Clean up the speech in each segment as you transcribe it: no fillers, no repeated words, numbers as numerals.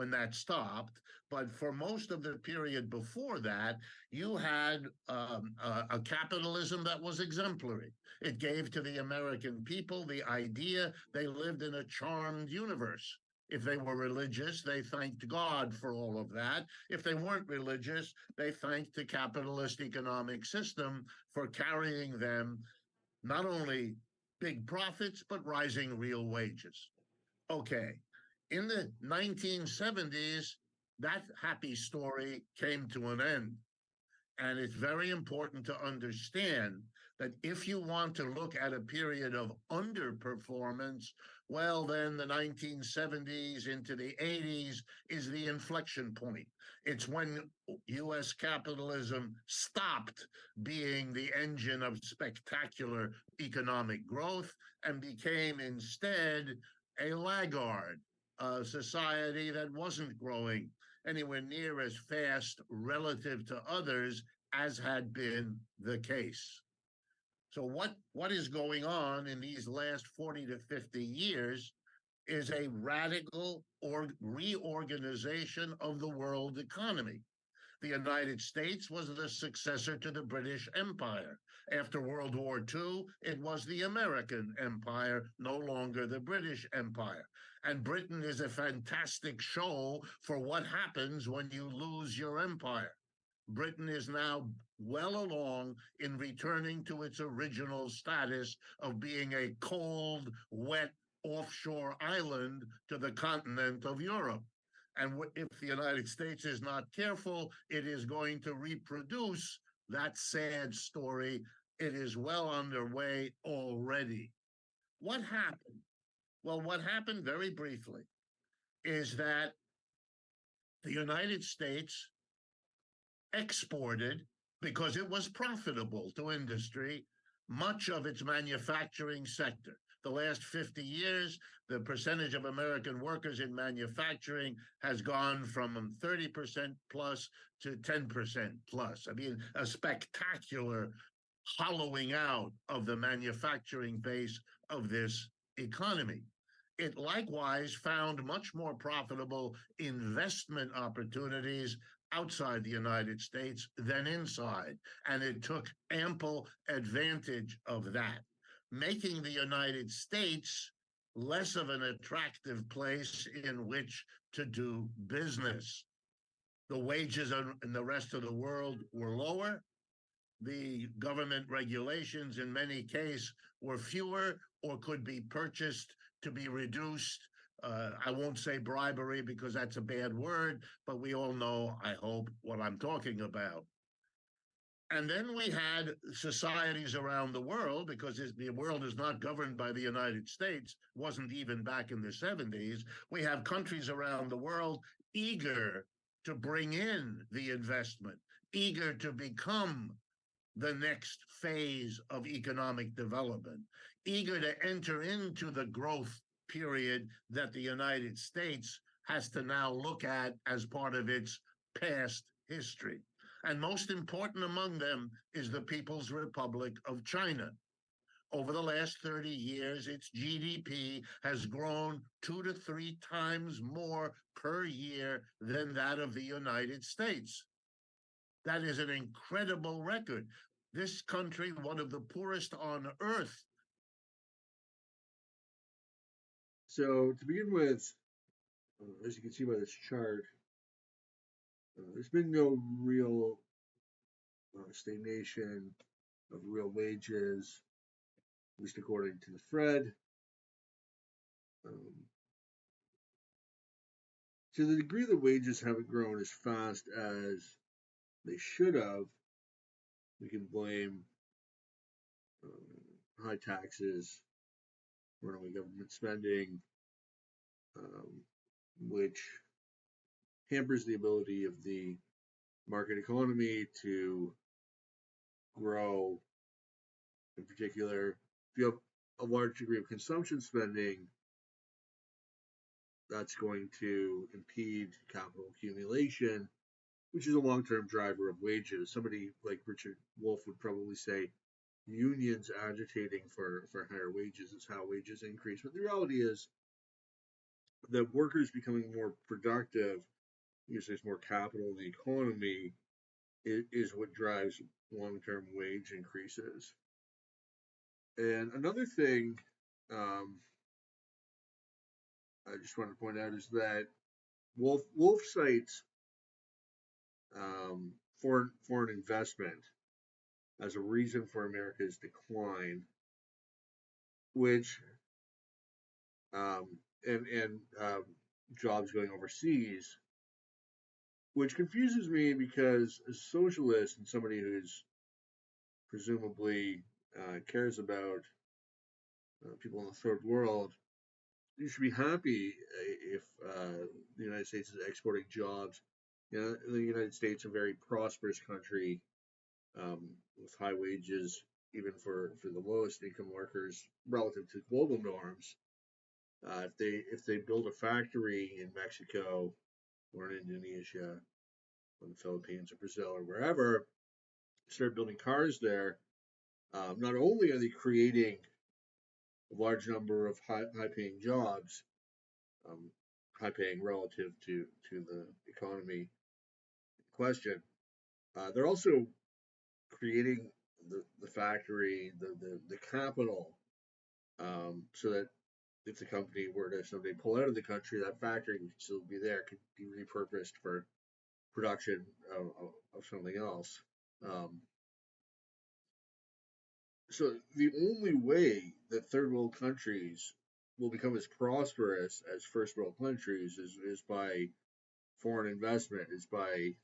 when that stopped. But for most of the period before that, you had a capitalism that was exemplary. It gave to the American people the idea they lived in a charmed universe. If they were religious, they thanked God for all of that. If they weren't religious, they thanked the capitalist economic system for carrying them not only big profits, but rising real wages. Okay. In the 1970s, that happy story came to an end. And it's very important to understand that if you want to look at a period of underperformance, well, then the 1970s into the 80s is the inflection point. It's when US capitalism stopped being the engine of spectacular economic growth and became instead a laggard, a society that wasn't growing anywhere near as fast relative to others as had been the case. So what is going on in these last 40 to 50 years is a radical reorganization of the world economy. The United States was the successor to the British Empire. After World War II, it was the American Empire, no longer the British Empire. And Britain is a fantastic show for what happens when you lose your empire. Britain is now well along in returning to its original status of being a cold, wet, offshore island to the continent of Europe. And if the United States is not careful, it is going to reproduce that sad story. It is well underway already. What happened? Well, what happened very briefly is that the United States exported, because it was profitable to industry, much of its manufacturing sector. The last 50 years, the percentage of American workers in manufacturing has gone from 30% plus to 10% plus. I mean, a spectacular hollowing out of the manufacturing base of this economy. It likewise found much more profitable investment opportunities outside the United States than inside, and it took ample advantage of that, making the United States less of an attractive place in which to do business. The wages in the rest of the world were lower. The government regulations in many cases were fewer or could be purchased to be reduced. I won't say bribery because that's a bad word, but we all know, I hope, what I'm talking about. And then we had societies around the world, because the world is not governed by the United States, wasn't even back in the 70s. We have countries around the world eager to bring in the investment, eager to become the next phase of economic development, eager to enter into the growth period that the United States has to now look at as part of its past history. And most important among them is the People's Republic of China. Over the last 30 years, its GDP has grown 2 to 3 times more per year than that of the United States. That is an incredible record. This country, one of the poorest on earth. So to begin with, as you can see by this chart, there's been no real stagnation of real wages, at least according to the Fed. To the degree that wages haven't grown as fast as they should have, we can blame high taxes, runaway government spending, which hampers the ability of the market economy to grow. In particular, if you have a large degree of consumption spending, that's going to impede capital accumulation, which is a long-term driver of wages. Somebody like Richard Wolfe would probably say unions agitating for higher wages is how wages increase. But the reality is the workers becoming more productive, because there's more capital in the economy, is what drives long-term wage increases. And another thing I just want to point out is that Wolfe cites foreign investment as a reason for America's decline, which and jobs going overseas, which confuses me because as a socialist and somebody who's presumably cares about people in the third world, you should be happy if the United States is exporting jobs. The United States, a very prosperous country with high wages, even for the lowest income workers relative to global norms. If they build a factory in Mexico or in Indonesia or the Philippines or Brazil or wherever, start building cars there, not only are they creating a large number of high paying jobs, um, high paying relative to the economy in question, they're also creating the factory, the capital, so that if the company were to someday pull out of the country, that factory would still be there, could be repurposed for production of something else. Um, so the only way that third world countries will become as prosperous as first world countries is by foreign investment, is by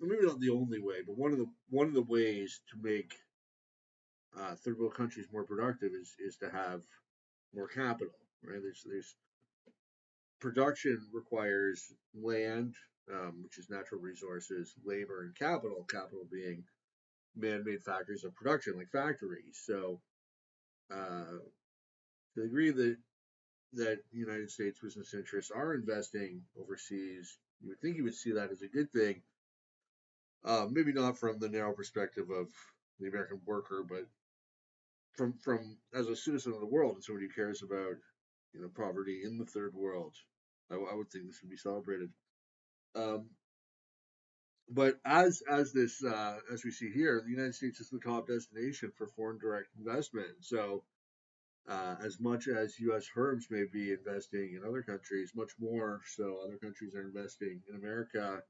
maybe not the only way, but one of the ways to make third world countries more productive is to have more capital, right? There's production requires land, which is natural resources, labor, and capital. Capital being man-made factors of production, like factories. So, to the degree that the United States business interests are investing overseas, you would think you would see that as a good thing. Maybe not from the narrow perspective of the American worker, but from as a citizen of the world and somebody who cares about poverty in the third world. I would think this would be celebrated. Um, but as we see here, the United States is the top destination for foreign direct investment. So as much as U.S. firms may be investing in other countries, much more so other countries are investing in America.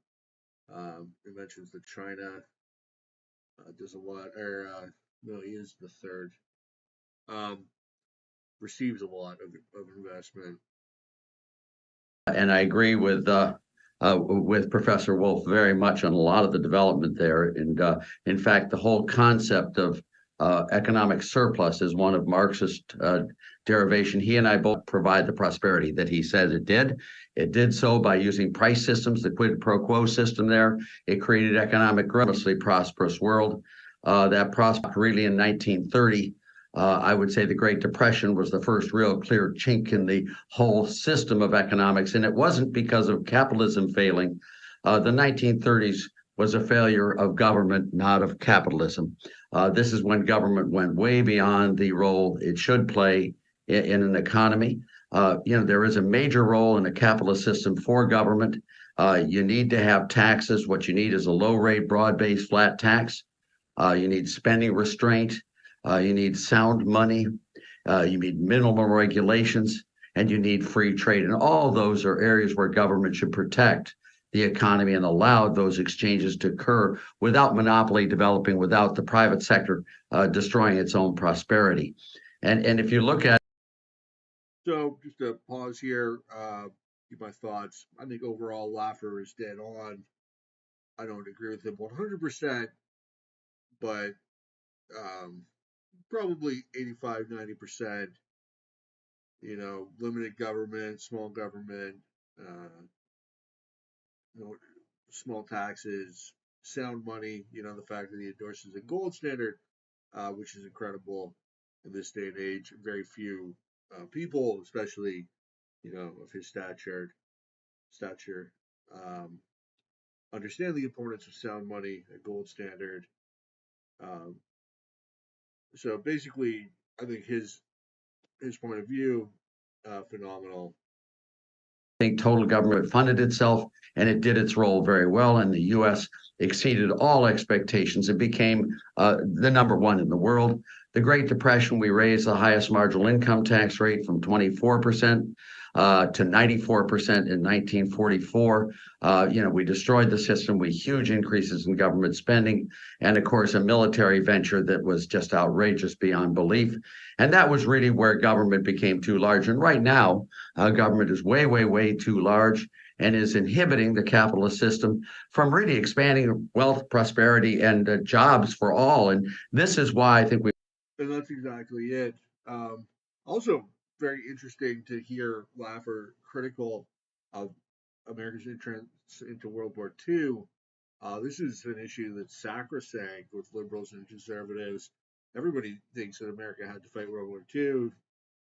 It mentions that China does a lot, or no, he is the third. Um, Receives a lot of investment. And I agree with Professor Wolfe very much on a lot of the development there. And in fact, the whole concept of economic surplus is one of Marxist derivation. He and I both provide the prosperity that he says it did. It did so by using price systems, the quid pro quo system there. It created economic growth, a prosperous world. That prospered really in 1930. I would say the Great Depression was the first real clear chink in the whole system of economics, and it wasn't because of capitalism failing. The 1930s was a failure of government, not of capitalism. This is when government went way beyond the role it should play in an economy. There is a major role in a capitalist system for government. You need to have taxes. What you need is a low rate, broad-based, flat tax. You need spending restraint. You need sound money. You need minimal regulations, and you need free trade. And all those are areas where government should protect the economy and allow those exchanges to occur without monopoly developing, without the private sector destroying its own prosperity. And if you look at So just to pause here, give my thoughts. I think overall Laffer is dead on. I don't agree with him 100%, but probably 85, 90%. Limited government, small government, uh, small taxes, sound money. The fact that he endorses a gold standard, which is incredible in this day and age. Very few people, especially of his stature, um, understand the importance of sound money, a gold standard. Um, so basically, I think his point of view phenomenal. I think total government funded itself and it did its role very well. And the U.S. exceeded all expectations. It became the number one in the world. The Great Depression, we raised the highest marginal income tax rate from 24% to 94% in 1944. We destroyed the system with huge increases in government spending, and of course, a military venture that was just outrageous beyond belief. And that was really where government became too large. And right now, government is way, way, way too large and is inhibiting the capitalist system from really expanding wealth, prosperity, and jobs for all. And this is why I think we. And that's exactly it. Also, very interesting to hear Laffer critical of America's entrance into World War II. This is an issue that's sacrosanct with liberals and conservatives. Everybody thinks that America had to fight World War II,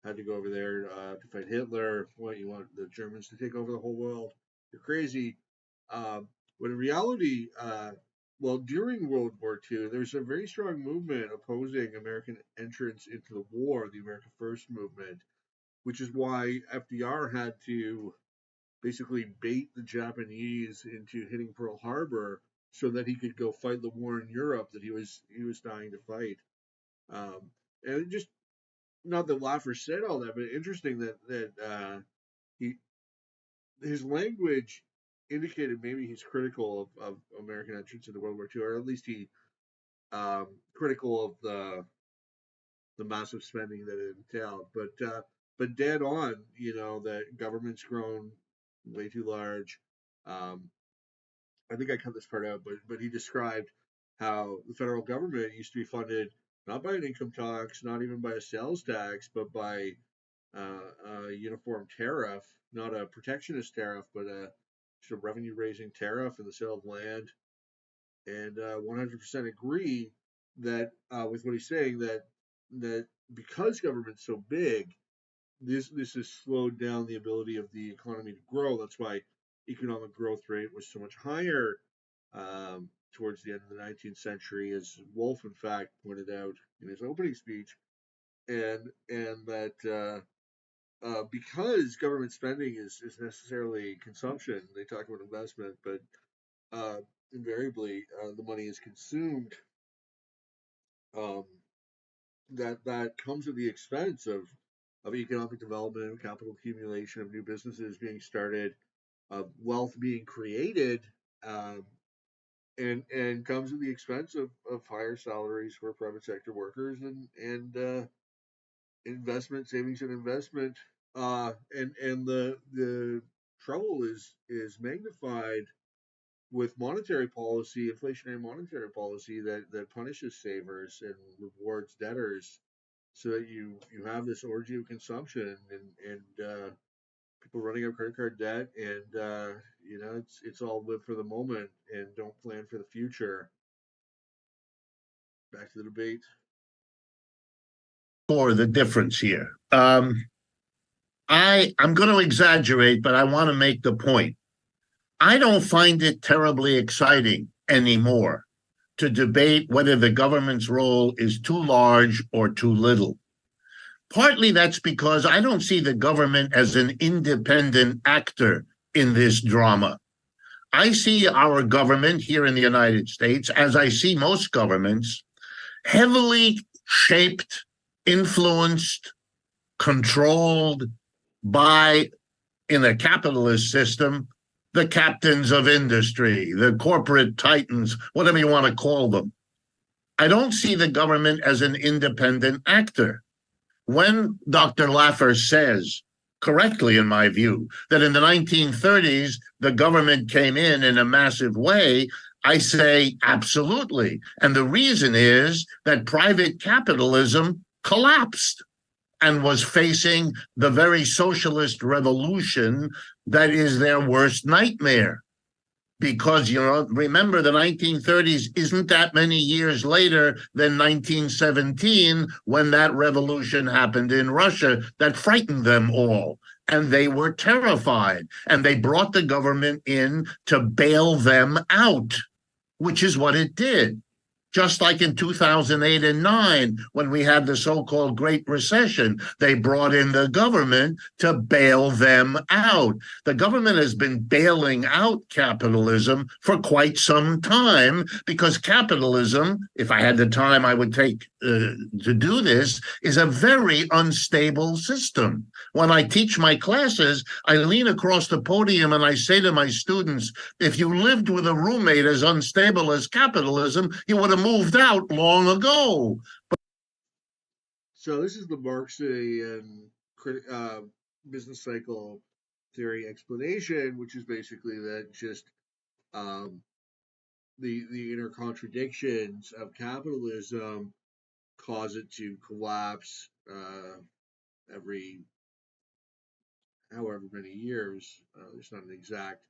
had to go over there to fight Hitler. What, you want the Germans to take over the whole world? You're crazy. When in reality, during World War II, there's a very strong movement opposing American entrance into the war, the America First movement, which is why FDR had to basically bait the Japanese into hitting Pearl Harbor so that he could go fight the war in Europe that he was dying to fight. And just not that Laffer said all that, but interesting that his language indicated maybe he's critical of American entrance into World War II, or at least he critical of the massive spending that it entailed. But dead on, that government's grown way too large. I think I cut this part out, but he described how the federal government used to be funded not by an income tax, not even by a sales tax, but by a uniform tariff, not a protectionist tariff, but just a revenue-raising tariff in the sale of land. And 100% agree that with what he's saying, that because government's so big, this has slowed down the ability of the economy to grow. That's why economic growth rate was so much higher towards the end of the 19th century, as Wolfe, in fact, pointed out in his opening speech, and that because government spending is necessarily consumption, they talk about investment, but invariably the money is consumed. That comes at the expense of economic development, of capital accumulation, of new businesses being started, of wealth being created, and comes at the expense of higher salaries for private sector workers and investment, savings and investment. And the trouble is magnified with monetary policy, inflationary monetary policy that punishes savers and rewards debtors, so that you have this orgy of consumption and people running up credit card debt, and it's all live for the moment and don't plan for the future. Back to the debate. For the difference here, I'm going to exaggerate, but I want to make the point. I don't find it terribly exciting anymore to debate whether the government's role is too large or too little. Partly that's because I don't see the government as an independent actor in this drama. I see our government here in the United States, as I see most governments, heavily shaped, influenced, controlled by, in a capitalist system, the captains of industry, the corporate titans, whatever you want to call them. I don't see the government as an independent actor. When Dr. Laffer says, correctly in my view, that in the 1930s, the government came in a massive way, I say absolutely. And the reason is that private capitalism collapsed and was facing the very socialist revolution that is their worst nightmare. Because, remember, the 1930s isn't that many years later than 1917, when that revolution happened in Russia that frightened them all. And they were terrified. And they brought the government in to bail them out, which is what it did. Just like in 2008 and 9, when we had the so-called Great Recession, they brought in the government to bail them out. The government has been bailing out capitalism for quite some time because capitalism, if I had the time I would take to do this, is a very unstable system. When I teach my classes, I lean across the podium and I say to my students, if you lived with a roommate as unstable as capitalism, you would have moved out long ago. So this is the Marxian business cycle theory explanation, which is basically that just um, the inner contradictions of capitalism cause it to collapse every however many years. There's not an exact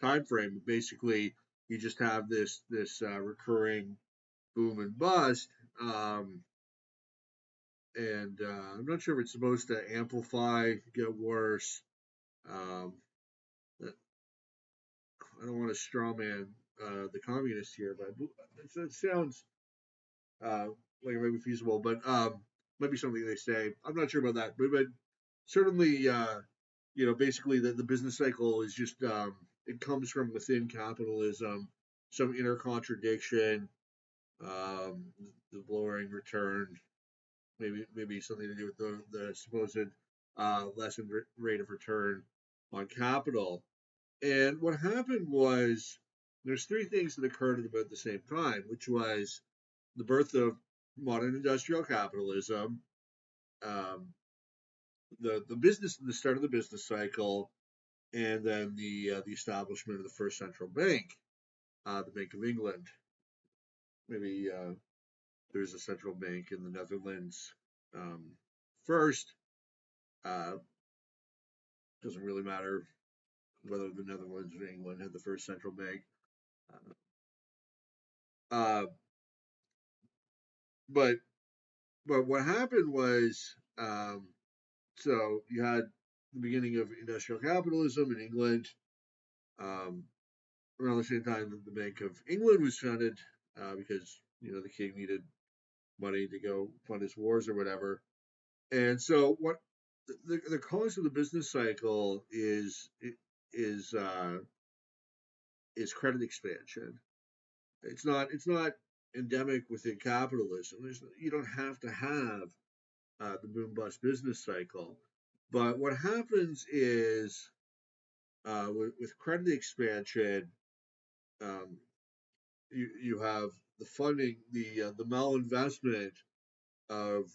time frame, but basically you just have this recurring boom and bust. And I'm not sure if it's supposed to amplify, get worse. Um, I don't want to strawman the communists here, but it sounds like it might be feasible, but might be something they say. I'm not sure about that, but certainly, basically the business cycle is just it comes from within capitalism, some inner contradiction, the lowering return, maybe something to do with the supposed lessened rate of return on capital. And what happened was there's three things that occurred at about the same time, which was the birth of modern industrial capitalism, um, the start of the business cycle, and then the establishment of the first central bank, the Bank of England. Maybe there's a central bank in the Netherlands first. Uh, doesn't really matter whether the Netherlands or England had the first central bank. Uh, but what happened was, so you had the beginning of industrial capitalism in England. Um, Around the same time that the Bank of England was founded, because the king needed money to go fund his wars or whatever. And so what the cause of the business cycle is uh, is credit expansion. It's not endemic within capitalism. You don't have to have the boom bust business cycle, but what happens is with credit expansion, um, you have the funding, the malinvestment of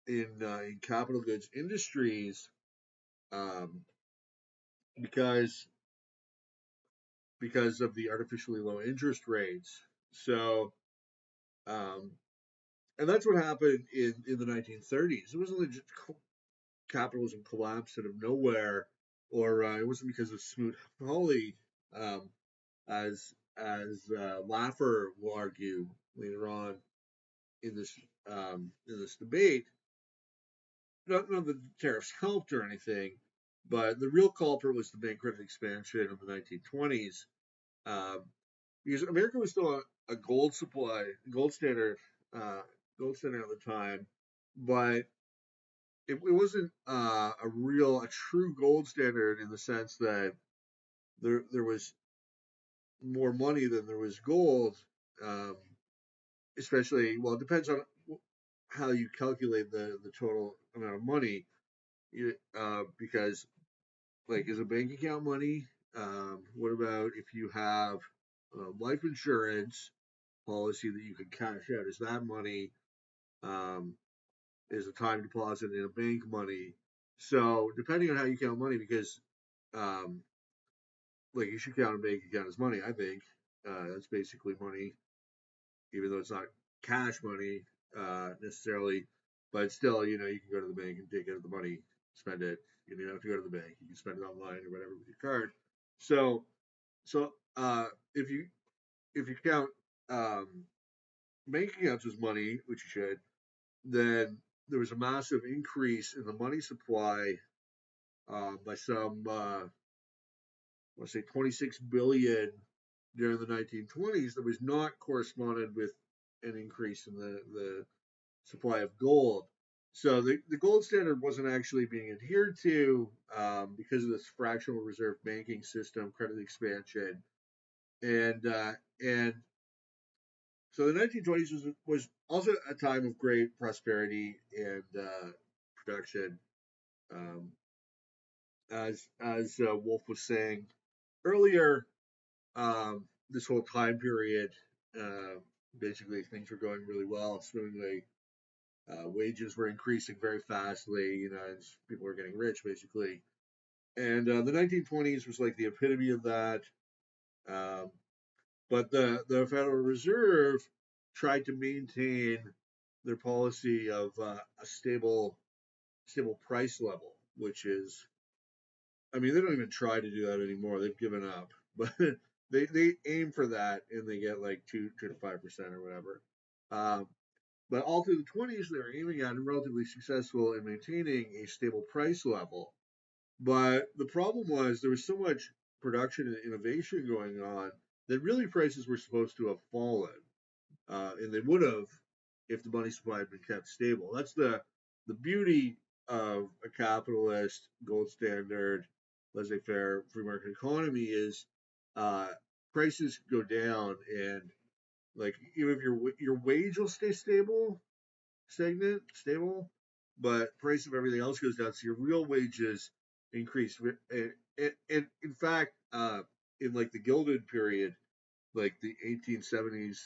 in capital goods industries, um, because of the artificially low interest rates. So, um, and that's what happened in the 1930s. It wasn't just capitalism collapsed out of nowhere, or it wasn't because of Smoot-Hawley, um, as Laffer will argue later on in this debate. Not that the tariffs helped or anything, but the real culprit was the bank credit expansion of the 1920s, because America was still a gold supply, uh, gold standard at the time, but it wasn't a true gold standard in the sense that there was more money than there was gold. Um, Especially, well, it depends on how you calculate the total amount of money. Because, like, is a bank account money? What about if you have life insurance policy that you can cash out? Is that money? Um, is a time deposit in a bank money? So depending on how you count money, because um, like, you should count a bank account as money. I think that's basically money, even though it's not cash money necessarily. But still, you can go to the bank and take out the money, spend it. You don't have to go to the bank. You can spend it online or whatever with your card. So, if you count bank accounts as money, which you should, then there was a massive increase in the money supply by some, let's say, 26 billion during the 1920s that was not corresponded with an increase in the supply of gold. So the gold standard wasn't actually being adhered to because of this fractional reserve banking system, credit expansion, and so the 1920s was also a time of great prosperity and production, um, as Wolfe was saying earlier. This whole time period, uh, basically things were going really well, swimmingly. Wages were increasing very fastly, as people were getting rich, basically. And the 1920s was like the epitome of that. Um, but the Federal Reserve tried to maintain their policy of a stable price level, which is, I mean, they don't even try to do that anymore. They've given up, but they aim for that, and they get like 2 to 5% or whatever. Um, but all through the 20s, they were aiming at and relatively successful in maintaining a stable price level. But the problem was there was so much production and innovation going on that really prices were supposed to have fallen, and they would have if the money supply had been kept stable. That's the beauty of a capitalist, gold standard, laissez-faire free market economy is uh, prices go down, and like even if your wage will stay stable, but price of everything else goes down, so your real wages increase. And in fact, in like the Gilded period, like the 1870s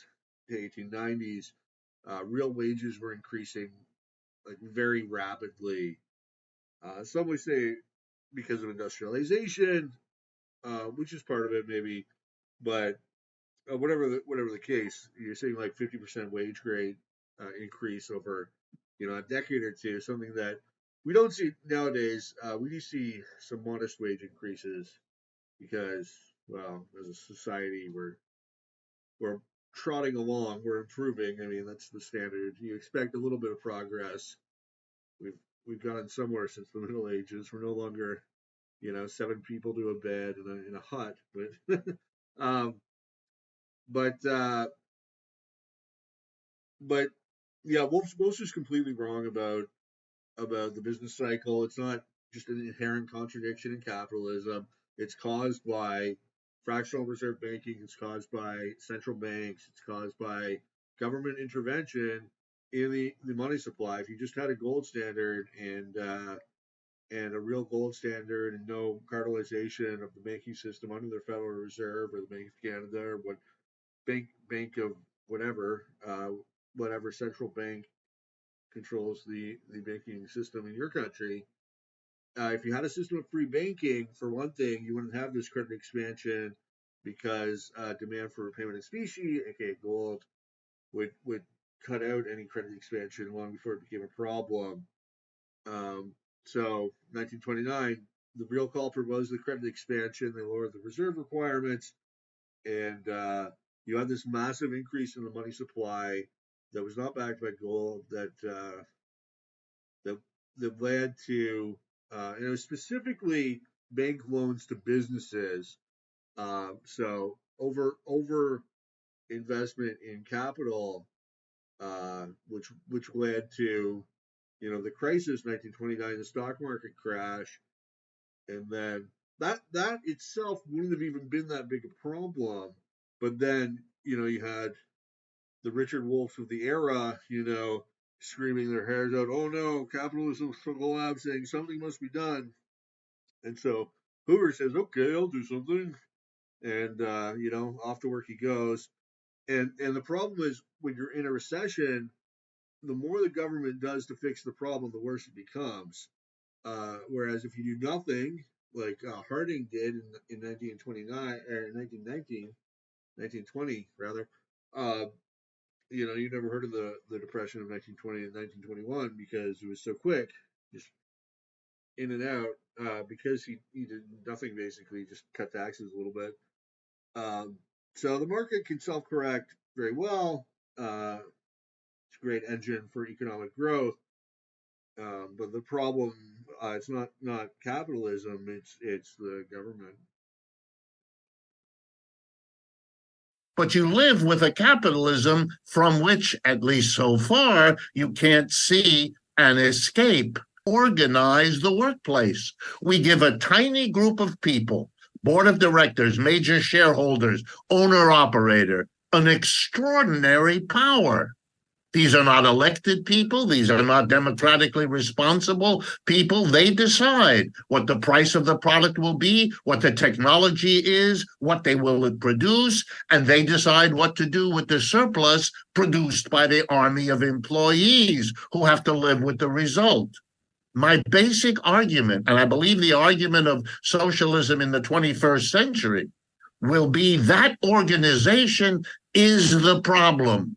to 1890s, real wages were increasing like very rapidly. Some would say because of industrialization, which is part of it maybe, but whatever the case, you're seeing like 50% wage grade increase over a decade or two, something that we don't see nowadays. We do see some modest wage increases because, well, as a society, we're trotting along, we're improving. I mean, that's the standard. You expect a little bit of progress. We've gotten somewhere since the Middle Ages. We're no longer, 7 people to a bed in a hut, but um, but but yeah, Wolf's just completely wrong about the business cycle. It's not just an inherent contradiction in capitalism. It's caused by fractional reserve banking. It's caused by central banks. It's caused by government intervention in the money supply. If you just had a gold standard and a real gold standard and no cartelization of the banking system under the Federal Reserve or the Bank of Canada or what bank of whatever whatever central bank controls the banking system in your country. If you had a system of free banking, for one thing, you wouldn't have this credit expansion because demand for repayment in specie, aka gold, would cut out any credit expansion long before it became a problem. So 1929, the real culprit was the credit expansion. They lowered the reserve requirements, and you had this massive increase in the money supply that was not backed by gold that that led to and it was specifically bank loans to businesses. So over investment in capital, which led to the crisis 1929, the stock market crash, and then that itself wouldn't have even been that big a problem. But then you had the Richard Wolfs of the era, screaming their hairs out, "Oh no, capitalism's collapsing! Something must be done." And so Hoover says, "Okay, I'll do something," and off to work he goes. And the problem is when you're in a recession, the more the government does to fix the problem, the worse it becomes. Whereas if you do nothing, like Harding did in 1929 or 1919, 1920 rather, uh, you never heard of the Depression of 1920 and 1921 because it was so quick, just in and out, because he did nothing basically, just cut taxes a little bit. So the market can self-correct very well. It's a great engine for economic growth. But the problem, it's not capitalism, it's the government. But you live with a capitalism from which, at least so far, you can't see an escape. Organize the workplace. We give a tiny group of people, board of directors, major shareholders, owner operator, an extraordinary power. These are not elected people. These are not democratically responsible people. They decide what the price of the product will be, what the technology is, what they will produce, and they decide what to do with the surplus produced by the army of employees who have to live with the result. My basic argument, and I believe the argument of socialism in the 21st century, will be that organization is the problem.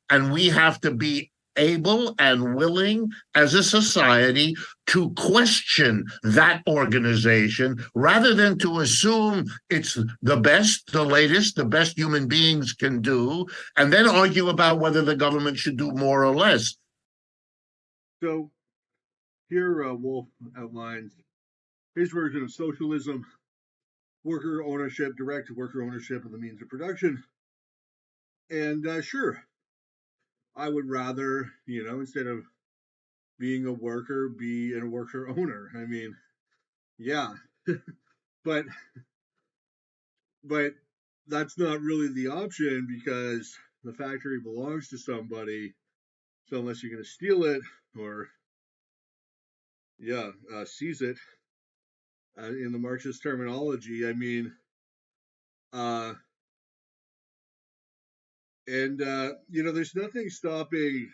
And we have to be able and willing as a society to question that organization rather than to assume it's the best, the latest, the best human beings can do, and then argue about whether the government should do more or less. So here, Wolfe outlines his version of socialism: worker ownership, direct worker ownership of the means of production. And sure, I would rather, instead of being a worker, be a worker owner. I mean, yeah, but but that's not really the option because the factory belongs to somebody. So unless you're going to steal it or seize it, in the Marxist terminology, I mean, uh, and there's nothing stopping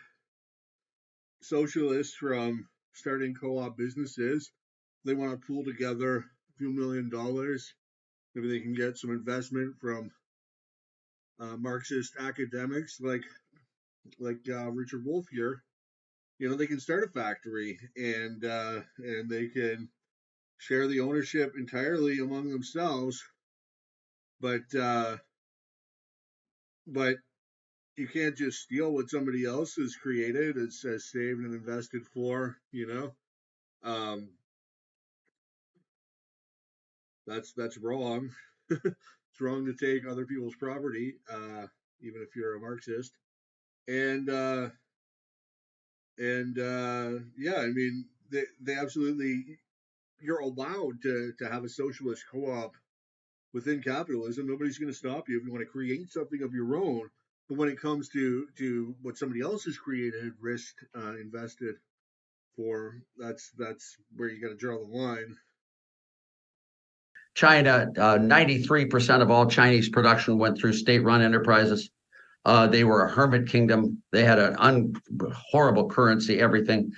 socialists from starting co-op businesses. They want to pool together a few $1 million. Maybe they can get some investment from Marxist academics like Richard Wolfe here. They can start a factory and they can share the ownership entirely among themselves. But you can't just steal what somebody else has created, has saved and invested for. Um, that's wrong. It's wrong to take other people's property, even if you're a Marxist. And yeah, I mean, they absolutely, you're allowed to have a socialist co-op within capitalism. Nobody's going to stop you if you want to create something of your own. But when it comes to what somebody else has created, risked, invested for, that's where you got to draw the line. China, 93% of all Chinese production went through state-run enterprises. They were a hermit kingdom. They had an horrible currency, everything.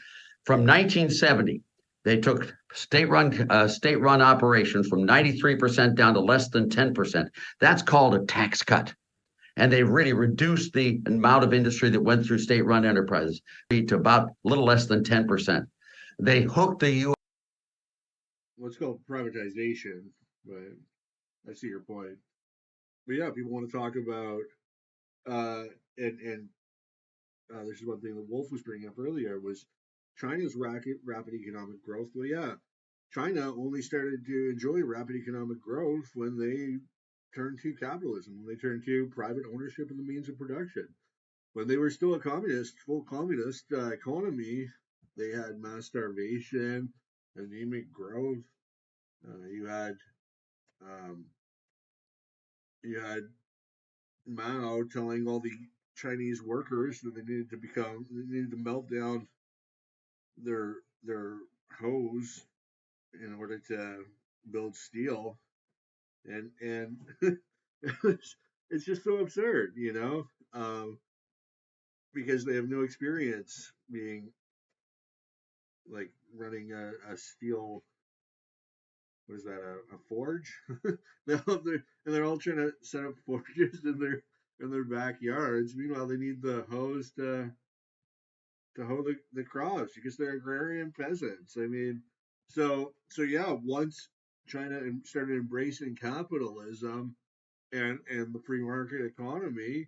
From 1970, they took state-run operations from 93% down to less than 10%. That's called a tax cut. And they really reduced the amount of industry that went through state-run enterprises to about a little less than 10%. They hooked the U.S. What's called privatization, but I see your point. But yeah, people want to talk about and this is one thing that Wolfe was bringing up earlier was China's rapid economic growth. Well, yeah, China only started to enjoy rapid economic growth when they turned to capitalism, when they turned to private ownership of the means of production. When they were still a full communist economy, they had mass starvation, anemic growth. You had um, you had Mao telling all the Chinese workers that they needed to melt down their hose in order to build steel, and it's just so absurd, because they have no experience being like running a steel. What is that? A forge? And they're all trying to set up forges in their backyards. Meanwhile, they need the hose to hoe the crops because they're agrarian peasants. I mean, so yeah, once China started embracing capitalism and the free market economy,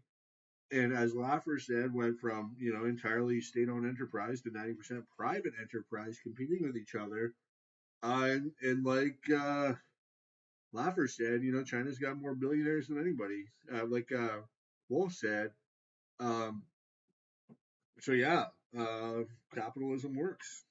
and as Laffer said, went from entirely state-owned enterprise to 90% private enterprise competing with each other, and like Laffer said, China's got more billionaires than anybody. Like Wolfe said. So yeah, capitalism works.